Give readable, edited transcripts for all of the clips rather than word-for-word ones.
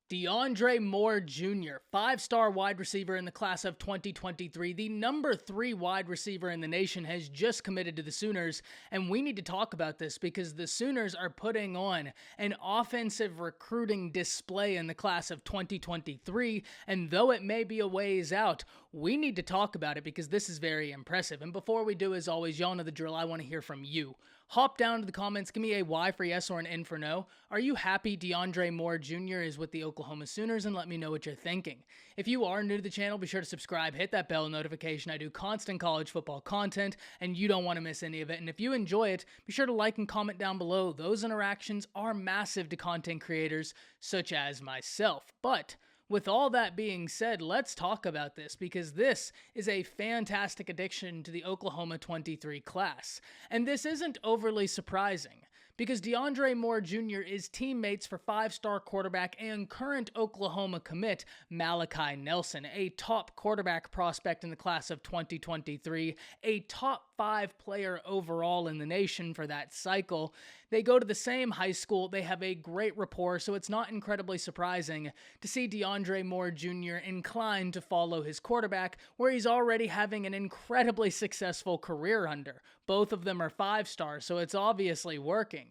DeAndre Moore Jr., five-star wide receiver in the class of 2023, the number 3 wide receiver in the nation, has just committed to the Sooners, and we need to talk about this because the Sooners are putting on an offensive recruiting display in the class of 2023, and though it may be a ways out, we need to talk about it because this is very impressive. And before we do, as always, y'all know the drill. I want to hear from you. Hop down to the comments, give me a Y for yes or an N for no. Are you happy DeAndre Moore Jr. is with the Oklahoma Sooners? And let me know what you're thinking. If you are new to the channel, be sure to subscribe, hit that bell notification. I do constant college football content, and you don't want to miss any of it. And if you enjoy it, be sure to like and comment down below. Those interactions are massive to content creators such as myself. But with all that being said, let's talk about this because this is a fantastic addition to the Oklahoma 23 class. And this isn't overly surprising because DeAndre Moore Jr. is teammates for five-star quarterback and current Oklahoma commit Malachi Nelson, a top quarterback prospect in the class of 2023, a top 5 player overall in the nation for that cycle. They go to the same high school, they have a great rapport, so it's not incredibly surprising to see DeAndre Moore Jr. inclined to follow his quarterback, where he's already having an incredibly successful career under. Both of them are 5-stars, so it's obviously working.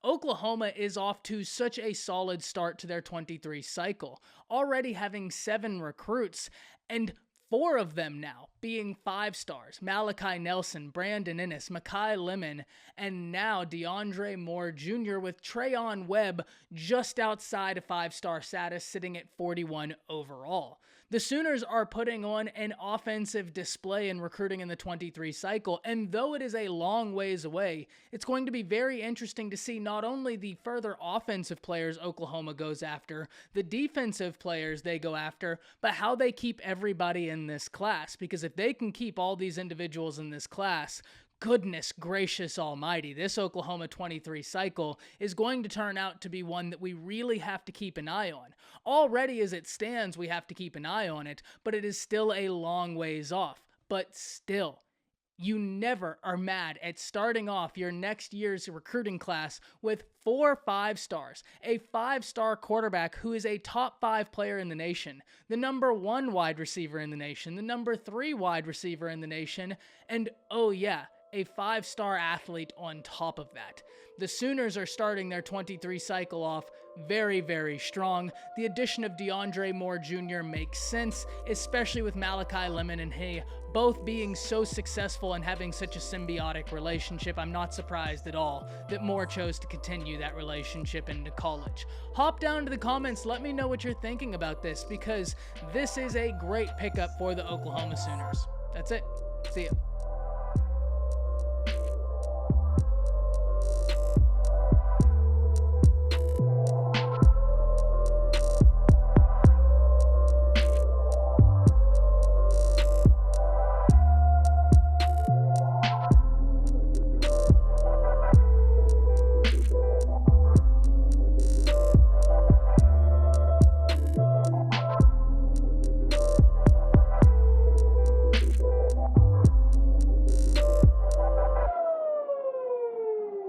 Oklahoma is off to such a solid start to their 23 cycle, already having 7 recruits, and 4 of them now being 5-stars. Malachi Nelson, Brandon Innes, Mekhi Lemon, and now DeAndre Moore Jr. with Trayon Webb just outside of 5-star status, sitting at 41 overall. The Sooners are putting on an offensive display in recruiting in the 23 cycle, and though it is a long ways away, it's going to be very interesting to see not only the further offensive players Oklahoma goes after, the defensive players they go after, but how they keep everybody in this class, because if they can keep all these individuals in this class, goodness gracious almighty, this Oklahoma 23 cycle is going to turn out to be one that we really have to keep an eye on. Already as it stands, we have to keep an eye on it, but it is still a long ways off. But still, you never are mad at starting off your next year's recruiting class with 4 5-stars, a 5-star quarterback who is a top 5 player in the nation, the number 1 wide receiver in the nation, the number 3 wide receiver in the nation, and oh yeah, a 5-star athlete on top of that. The Sooners are starting their 23 cycle off very, very strong. The addition of DeAndre Moore Jr. makes sense, especially with Malachi Lemon and he both being so successful and having such a symbiotic relationship. I'm not surprised at all that Moore chose to continue that relationship into college. Hop down to the comments, let me know what you're thinking about this because this is a great pickup for the Oklahoma Sooners. That's it. See ya.